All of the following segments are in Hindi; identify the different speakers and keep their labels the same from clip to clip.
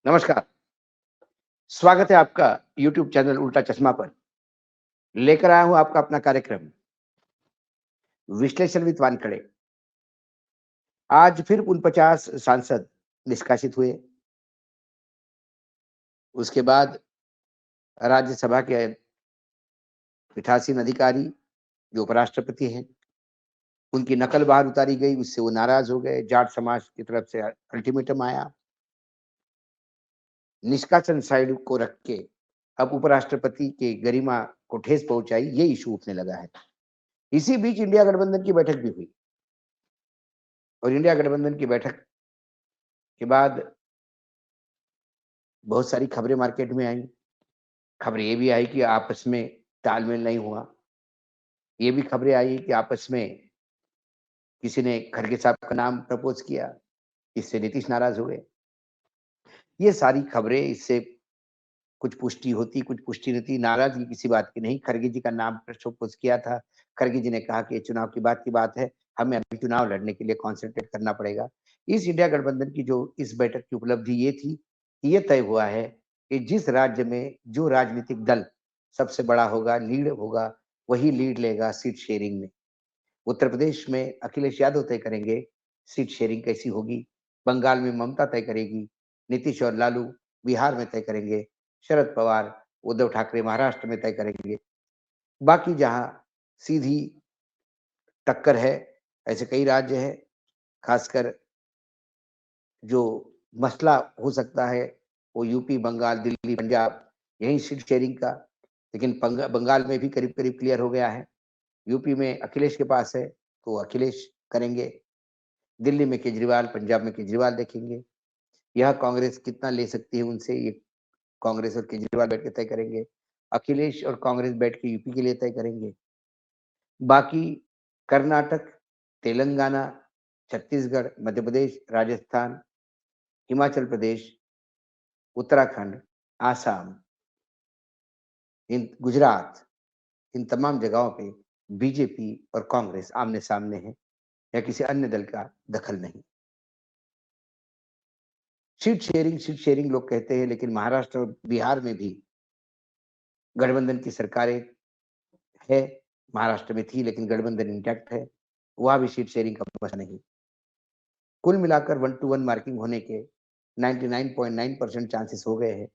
Speaker 1: नमस्कार, स्वागत है आपका यूट्यूब चैनल उल्टा चश्मा पर। लेकर आया हूँ आपका अपना कार्यक्रम विश्लेषण विद वानखड़े। आज फिर 49 सांसद निष्कासित हुए। उसके बाद राज्यसभा के पीठासीन अधिकारी जो उपराष्ट्रपति हैं, उनकी नकल बाहर उतारी गई, उससे वो नाराज़ हो गए। जाट समाज की तरफ से अल्टीमेटम आया। निष्कासन साइड को रख के अब उपराष्ट्रपति के गरिमा को ठेस पहुँचाई, ये इश्यू उठने लगा है। इसी बीच इंडिया गठबंधन की बैठक भी हुई और इंडिया गठबंधन की बैठक के बाद बहुत सारी खबरें मार्केट में आई। खबर ये भी आई कि आपस में तालमेल नहीं हुआ। ये भी खबरें आई कि आपस में किसी ने खड़गे साहब का नाम प्रपोज़ किया, इससे नीतीश नाराज़ हो गए। ये सारी खबरें इससे कुछ पुष्टि होती, कुछ पुष्टि नहीं होती, नाराज़गी किसी बात की नहीं। खड़गे जी का नाम प्रपोज़ किया था। खड़गे जी ने कहा कि ये चुनाव की बात है, हमें अभी चुनाव लड़ने के लिए कॉन्सन्ट्रेट करना पड़ेगा। इस इंडिया गठबंधन की जो इस बैठक की उपलब्धि ये थी, कि ये तय हुआ है कि जिस राज्य में जो राजनीतिक दल सबसे बड़ा होगा, लीड होगा, वही लीड लेगा सीट शेयरिंग में। उत्तर प्रदेश में अखिलेश यादव तय करेंगे सीट शेयरिंग कैसी होगी, बंगाल में ममता तय करेगी, नीतीश और लालू बिहार में तय करेंगे, शरद पवार, उद्धव ठाकरे महाराष्ट्र में तय करेंगे। बाकी जहाँ सीधी टक्कर है, ऐसे कई राज्य हैं, खासकर जो मसला हो सकता है, वो यूपी, बंगाल, दिल्ली, पंजाब, यही सीट शेयरिंग का। लेकिन बंगाल में भी करीब-करीब क्लियर हो गया है। यूपी में अखिलेश के पास है, तो अखिलेश करेंगे। दिल्ली में केजरीवाल, पंजाब में केजरीवाल देखेंगे। यह कांग्रेस कितना ले सकती है उनसे, ये कांग्रेस और केजरीवाल बैठ के तय करेंगे। अखिलेश और कांग्रेस बैठ के यूपी के लिए तय करेंगे। बाकी कर्नाटक, तेलंगाना, छत्तीसगढ़, मध्य प्रदेश, राजस्थान, हिमाचल प्रदेश, उत्तराखंड, आसाम, इन गुजरात, इन तमाम जगहों पे बीजेपी और कांग्रेस आमने-सामने हैं या किसी अन्य दल का दखल नहीं। सीट शेयरिंग लोग कहते हैं, लेकिन महाराष्ट्र और बिहार में भी गठबंधन की सरकारें है। महाराष्ट्र में थी लेकिन गठबंधन इंटैक्ट है। वहाँ भी सीट शेयरिंग का मसला नहीं। कुल मिलाकर 1 टू 1 मार्किंग होने के 99.9% चांसेस हो गए हैं।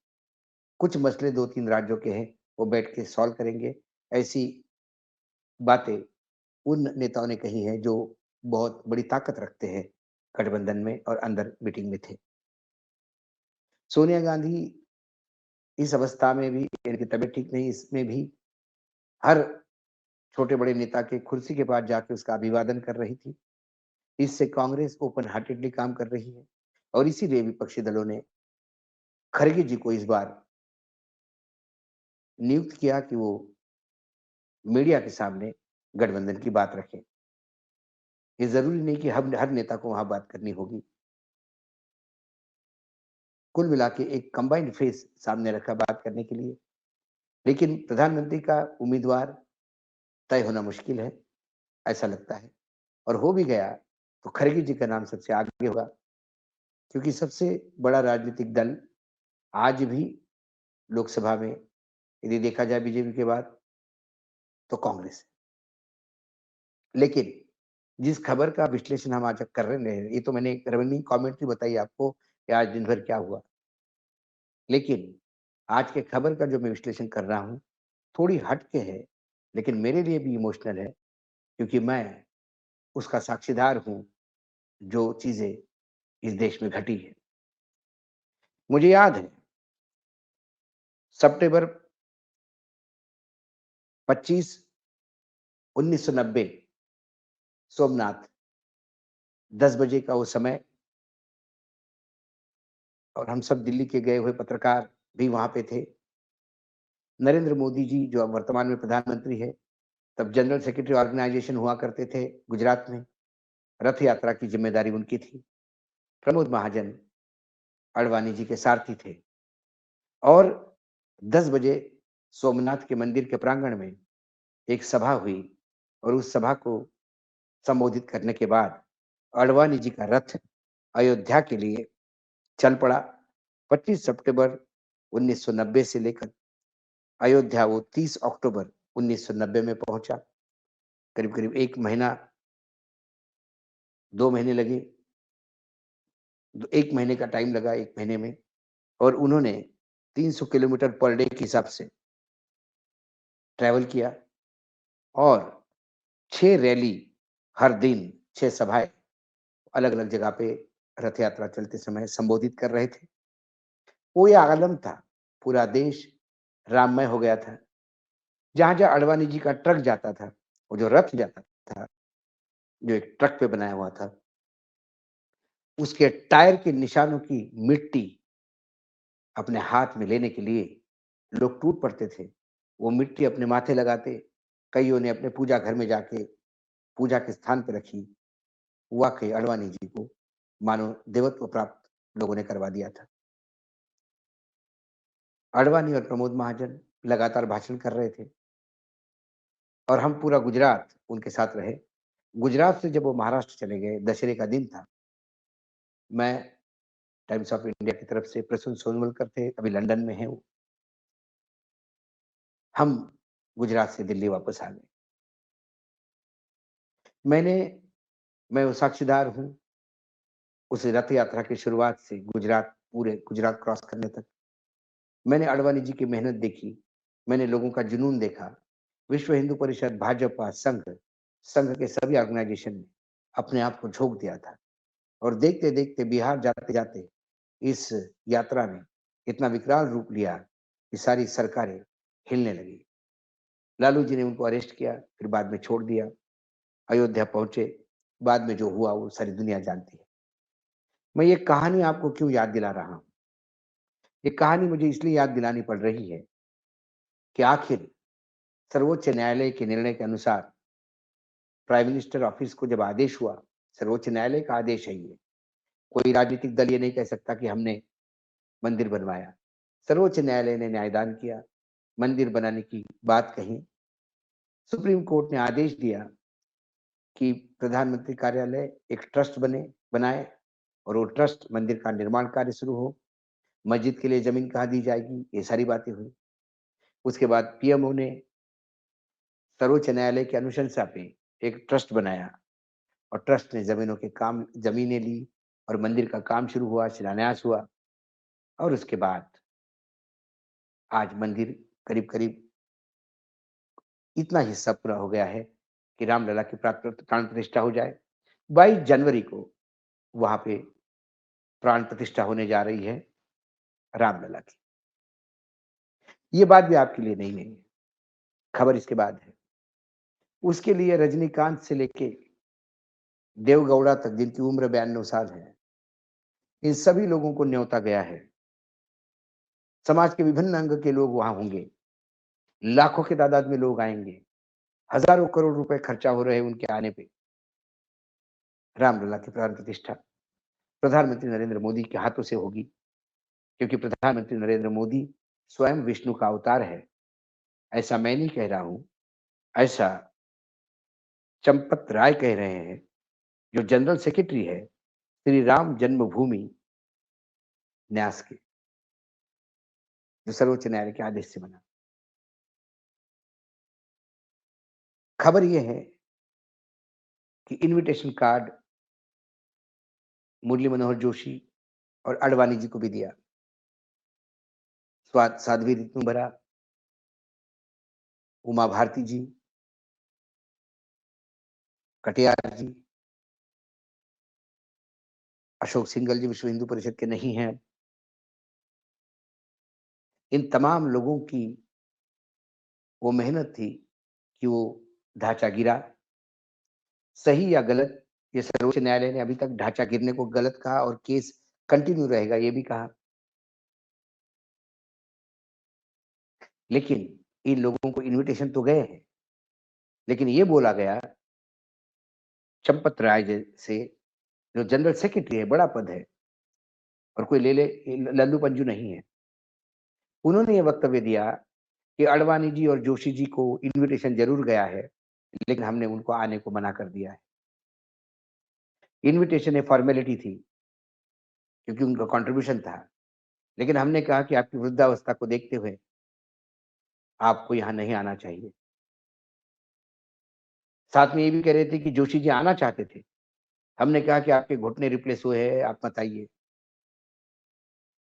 Speaker 1: कुछ मसले 2-3 राज्यों के हैं, वो बैठ के सॉल्व करेंगे। ऐसी बातें उन नेताओं ने कही हैं जो बहुत बड़ी ताकत रखते हैं गठबंधन में और अंदर मीटिंग में थे। सोनिया गांधी इस अवस्था में भी, इनकी तबीयत ठीक नहीं, इसमें भी हर छोटे-बड़े नेता के कुर्सी के पास जाके उसका अभिवादन कर रही थी। इससे कांग्रेस ओपन हार्टेडली काम कर रही है और इसीलिए विपक्षी दलों ने खड़गे जी को इस बार नियुक्त किया कि वो मीडिया के सामने गठबंधन की बात रखें। ये ज़रूरी नहीं कि हर हर नेता को वहाँ बात करनी होगी। कुल मिला के एक कंबाइंड फेस सामने रखा बात करने के लिए। लेकिन प्रधानमंत्री का उम्मीदवार तय होना मुश्किल है, ऐसा लगता है। और हो भी गया तो खड़गे जी का नाम सबसे आगे होगा, क्योंकि सबसे बड़ा राजनीतिक दल आज भी लोकसभा में यदि देखा जाए बीजेपी के बाद तो कांग्रेस है। लेकिन जिस खबर का विश्लेषण हम आज कर रहे हैं, ये तो मैंने एक रनिंग कमेंट्री बताई आपको कि आज दिन भर क्या हुआ। लेकिन आज के खबर का जो मैं विश्लेषण कर रहा हूँ, थोड़ी हट के है, लेकिन मेरे लिए भी इमोशनल है, क्योंकि मैं उसका साक्षीदार हूँ, जो चीज़ें इस देश में घटी है। मुझे याद है सितंबर 25, 1990 सोमनाथ, 10 बजे का वो समय, और हम सब दिल्ली के गए हुए पत्रकार भी वहाँ पे थे। नरेंद्र मोदी जी, जो अब वर्तमान में प्रधानमंत्री हैं, तब जनरल सेक्रेटरी ऑर्गेनाइजेशन हुआ करते थे गुजरात में। रथ यात्रा की ज़िम्मेदारी उनकी थी। प्रमोद महाजन अडवाणी जी के सारथी थे और 10 बजे सोमनाथ के मंदिर के प्रांगण में एक सभा हुई और उस सभा को संबोधित करने के बाद अडवाणी जी का रथ अयोध्या के लिए चल पड़ा। 25 सितंबर 1990 से लेकर अयोध्या वो 30 अक्टूबर 1990 में पहुंचा। करीब-करीब 1 महीना, 2 महीने लगे। 1 महीने का टाइम लगा 1 महीने में, और उन्होंने 300 किलोमीटर पर डे के हिसाब से ट्रैवल किया और 6 रैली हर दिन, 6 सभाएँ अलग-अलग जगह पे रथ यात्रा चलते समय संबोधित कर रहे थे। वो ये आलम था, पूरा देश राममय हो गया था। जहाँ-जहाँ अडवाणी जी का ट्रक जाता था, वो जो रथ जाता था, जो एक ट्रक पे बनाया हुआ था, उसके टायर के निशानों की मिट्टी अपने हाथ में लेने के लिए लोग टूट पड़ते थे। वो मिट्टी अपने माथे लगाते, कइयों ने अपने पूजा घर में जाके पूजा के स्थान पे रखी। वाक़ई अडवाणी जी को मानो देवत्व प्राप्त लोगों ने करवा दिया था। अडवाणी और प्रमोद महाजन लगातार भाषण कर रहे थे और हम पूरा गुजरात उनके साथ रहे। गुजरात से जब वो महाराष्ट्र चले गए, दशहरे का दिन था, मैं टाइम्स ऑफ इंडिया की तरफ से प्रसून सोनवलकर थे, अभी लंदन में हैं वो। हम गुजरात से दिल्ली वापस आ गए। मैंने मैं वो साक्षीदार हूँ, उस रथ यात्रा की शुरुआत से गुजरात, पूरे गुजरात क्रॉस करने तक। मैंने अडवाणी जी की मेहनत देखी, मैंने लोगों का जुनून देखा। विश्व हिंदू परिषद, भाजपा, संघ, संघ के सभी ऑर्गेनाइजेशन ने अपने आप को झोंक दिया था और देखते-देखते बिहार जाते-जाते इस यात्रा ने इतना विकराल रूप लिया कि सारी सरकारें हिलने लगी। लालू जी ने उनको अरेस्ट किया, फिर बाद में छोड़ दिया। अयोध्या पहुँचे, बाद में जो हुआ वो सारी दुनिया जानती है। मैं ये कहानी आपको क्यों याद दिला रहा हूँ? ये कहानी मुझे इसलिए याद दिलानी पड़ रही है कि आखिर सर्वोच्च न्यायालय के निर्णय के अनुसार प्राइम मिनिस्टर ऑफिस को जब आदेश हुआ, सर्वोच्च न्यायालय का आदेश है ये, कोई राजनीतिक दल ये नहीं कह सकता कि हमने मंदिर बनवाया। सर्वोच्च न्यायालय ने न्यायदान किया, मंदिर बनाने की बात कही। सुप्रीम कोर्ट ने आदेश दिया कि प्रधानमंत्री कार्यालय एक ट्रस्ट बनाए और वो ट्रस्ट मंदिर का निर्माण कार्य शुरू हो। मस्जिद के लिए ज़मीन कहाँ दी जाएगी, ये सारी बातें हुई। उसके बाद पीएमओ ने सर्वोच्च न्यायालय की अनुशंसा पे एक ट्रस्ट बनाया और ट्रस्ट ने ज़मीनें ली और मंदिर का काम शुरू हुआ, शिलान्यास हुआ और उसके बाद आज मंदिर करीब-करीब इतना हिस्सा पूरा हो गया है कि रामलला की प्राण प्रतिष्ठा हो जाए। 22 जनवरी को वहाँ पे प्राण प्रतिष्ठा होने जा रही है रामलला की। ये बात भी आपके लिए नहीं है, खबर इसके बाद है। उसके लिए रजनीकांत से लेके देवगौड़ा तक, जिनकी उम्र 92 साल है, इन सभी लोगों को न्योता गया है। समाज के विभिन्न अंग के लोग वहाँ होंगे, लाखों की तादाद में लोग आएँगे, हज़ारों करोड़ रुपए खर्चा हो रहे हैं उनके आने पे। रामलला की प्राण प्रतिष्ठा प्रधानमंत्री नरेंद्र मोदी के हाथों से होगी, क्योंकि प्रधानमंत्री नरेंद्र मोदी स्वयं विष्णु का अवतार है। ऐसा मैं नहीं कह रहा हूँ, ऐसा चंपत राय कह रहे हैं, जो जनरल सेक्रेटरी है श्री राम जन्मभूमि न्यास के, जो सर्वोच्च न्यायालय के आदेश से बना। खबर ये है कि इन्विटेशन कार्ड मुरली मनोहर जोशी और अडवाणी जी को भी दिया। साध्वी ऋतुंबरा, उमा भारती जी, कटियार जी, अशोक सिंघल जी विश्व हिंदू परिषद के नहीं हैं। इन तमाम लोगों की वो मेहनत थी कि वो ढांचा गिरा। सही या गलत, ये सर्वोच्च न्यायालय ने अभी तक ढांचा गिरने को गलत कहा और केस कंटिन्यू रहेगा ये भी कहा। लेकिन इन लोगों को इन्विटेशन तो गए हैं, लेकिन ये बोला गया चंपत राय से, जो जनरल सेक्रेटरी है, बड़ा पद है और कोई ले ले लल्लू पंजू नहीं है। उन्होंने ये वक्तव्य दिया कि अडवाणी जी और जोशी जी को इन्विटेशन जरूर गया है, लेकिन हमने उनको आने को मना कर दिया है। इन्विटेशन एक फॉर्मेलिटी थी, क्योंकि उनका कंट्रीब्यूशन था, लेकिन हमने कहा कि आपकी वृद्धावस्था को देखते हुए आपको यहाँ नहीं आना चाहिए। साथ में ये भी कह रहे थे कि जोशी जी आना चाहते थे। हमने कहा कि आपके घुटने रिप्लेस हुए हैं, आप मत आइए।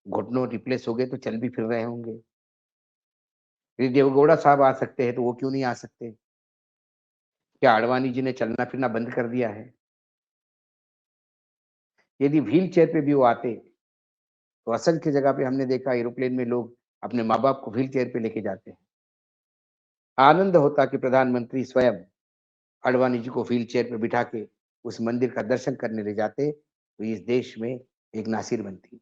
Speaker 1: घुटनों रिप्लेस हो गए तो चल भी फिर रहे होंगे। यदि देवगौड़ा साहब आ सकते हैं तो वो क्यों नहीं आ सकते? क्या आडवाणी जी ने चलना-फिरना बंद कर दिया है? यदि व्हीलचेयर पे भी वो आते, तो असंख्य जगह पे हमने देखा एरोप्लेन में लोग अपने माँ-बाप को व्हीलचेयर पे लेके जाते हैं। आनंद होता कि प्रधानमंत्री स्वयं आडवाणी जी को व्हीलचेयर पे बिठा के उस मंदिर का दर्शन करने ले जाते, तो इस देश में एक नासिर बनती।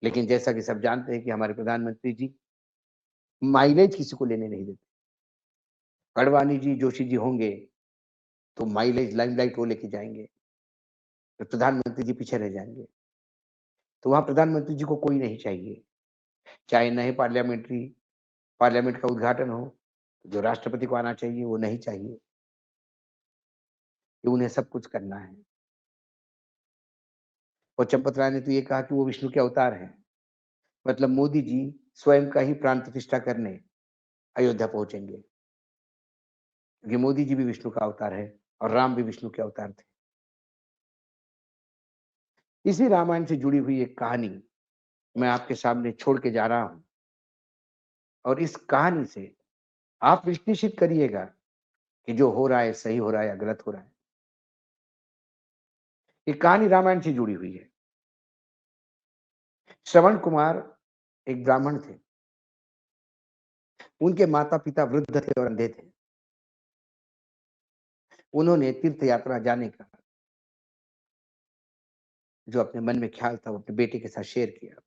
Speaker 1: लेकिन जैसा कि सब जानते हैं कि हमारे प्रधानमंत्री जी माइलेज किसी को लेने नहीं देते। आडवाणी जी, जोशी जी होंगे, तो माइलेज लाइमलाइट वो लेके जाएँगे, तो प्रधानमंत्री जी पीछे रह जाएँगे। तो वहाँ प्रधानमंत्री जी को कोई नहीं चाहिए, चाहे नए पार्लियामेंट का उद्घाटन हो, जो राष्ट्रपति को आना चाहिए वो नहीं चाहिए, कि उन्हें सब कुछ करना है। और चंपत राय ने तो ये कहा कि वो विष्णु के अवतार हैं, मतलब मोदी जी स्वयं का ही प्राण प्रतिष्ठा करने अयोध्या पहुँचेंगे, क्योंकि मोदी जी भी विष्णु का अवतार है और राम भी विष्णु के अवतार थे। इसी रामायण से जुड़ी हुई एक कहानी मैं आपके सामने छोड़ के जा रहा हूँ और इस कहानी से आप विश्लेषित करिएगा कि जो हो रहा है सही हो रहा है या गलत हो रहा है। ये कहानी रामायण से जुड़ी हुई है। श्रवण कुमार एक ब्राह्मण थे। उनके माता-पिता वृद्ध थे और अंधे थे। उन्होंने तीर्थ यात्रा जाने का जो अपने मन में ख्याल था वो अपने बेटे के साथ शेयर किया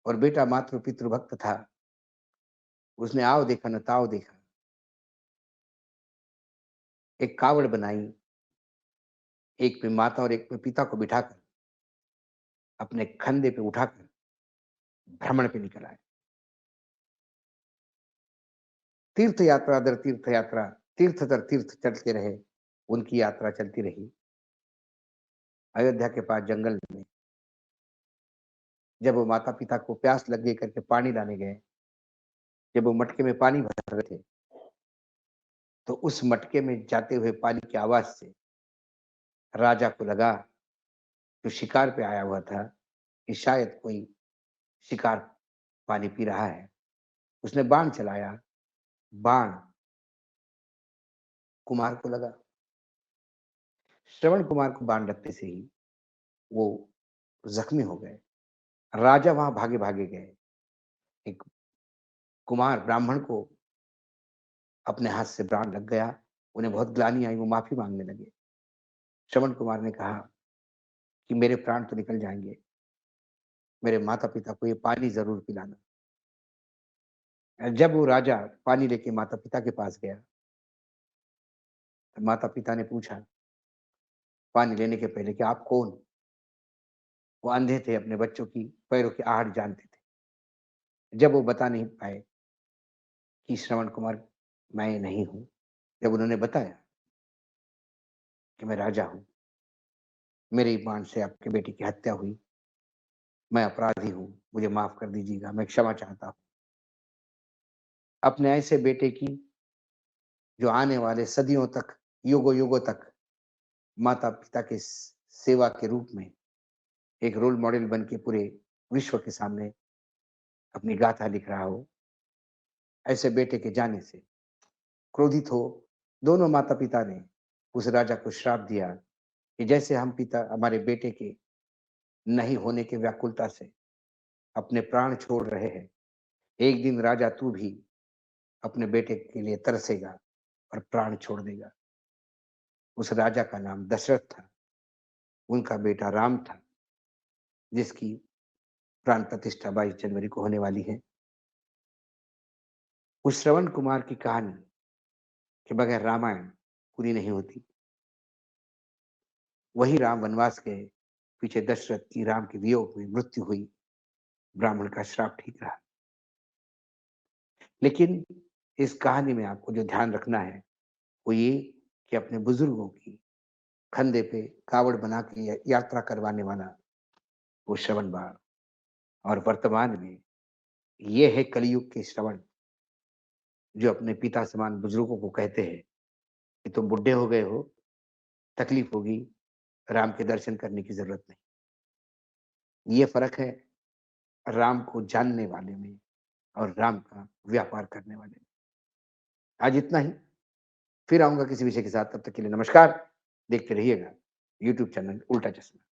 Speaker 1: और बेटा मातृ-पितृ भक्त था। उसने आव देखा न ताव देखा। एक कावड़ बनाई, एक में माता और एक में पिता को बिठाकर अपने कंधे पे उठाकर भ्रमण पे निकल आए। तीर्थ यात्रा दर तीर्थ यात्रा, तीर्थ दर तीर्थ चलते रहे। उनकी यात्रा चलती रही। अयोध्या के पास जंगल में जब वो माता-पिता को प्यास लग गई करके पानी लाने गए, जब वो मटके में पानी भर रहे थे, तो उस मटके में जाते हुए पानी की आवाज़ से राजा को लगा, जो शिकार पे आया हुआ था, कि शायद कोई शिकार पानी पी रहा है। उसने बाण चलाया, बाण कुमार को लगा। श्रवण कुमार को बाण लगते से ही वो ज़ख्मी हो गए। राजा वहाँ भागे-भागे गए। एक कुमार ब्राह्मण को अपने हाथ से बाण लग गया। उन्हें बहुत ग्लानि आई, वो माफ़ी माँगने लगे। श्रवण कुमार ने कहा कि मेरे प्राण तो निकल जाएँगे, मेरे माता-पिता को ये पानी ज़रूर पिलाना। जब वो राजा पानी लेके माता-पिता के पास गया, तो माता-पिता ने पूछा पानी लेने के पहले कि आप कौन? वो अंधे थे, अपने बच्चों की पैरों की आहट जानते थे। जब वो बता नहीं पाए कि श्रवण कुमार मैं नहीं हूँ, जब उन्होंने बताया कि मैं राजा हूँ, मेरे ही बाण से आपके बेटे की हत्या हुई, मैं अपराधी हूँ, मुझे माफ़ कर दीजिएगा, मैं क्षमा चाहता हूँ। अपने ऐसे बेटे की जो आने वाले सदियों तक, युगों-युगों तक माता-पिता के सेवा के रूप में एक रोल मॉडल बन के पूरे विश्व के सामने अपनी गाथा लिख रहा हो, ऐसे बेटे के जाने से क्रोधित हो दोनों माता-पिता ने उस राजा को श्राप दिया कि जैसे हम पिता हमारे बेटे के नहीं होने की व्याकुलता से अपने प्राण छोड़ रहे हैं, एक दिन राजा तू भी अपने बेटे के लिए तरसेगा और प्राण छोड़ देगा। उस राजा का नाम दशरथ था, उनका बेटा राम था, जिसकी प्राण प्रतिष्ठा 22 जनवरी को होने वाली है। उस श्रवण कुमार की कहानी के बगैर रामायण पूरी नहीं होती। वही राम वनवास गए, पीछे दशरथ की राम के वियोग में मृत्यु हुई, ब्राह्मण का श्राप ठीक रहा। लेकिन इस कहानी में आपको जो ध्यान रखना है, वो ये कि अपने बुजुर्गों की कंधे पे कावड़ बना के यात्रा करवाने वाला वो श्रवण बाण। और वर्तमान में ये है कलयुग के श्रवण, जो अपने पिता समान बुजुर्गों को कहते हैं कि तुम बुड्ढे हो गए हो, तकलीफ होगी, राम के दर्शन करने की ज़रूरत नहीं। ये फ़र्क है राम को जानने वाले में और राम का व्यापार करने वाले में। आज इतना ही, फिर आऊँगा किसी विषय के साथ, तब तक के लिए नमस्कार। देखते रहिएगा यूट्यूब चैनल उल्टा चश्मा।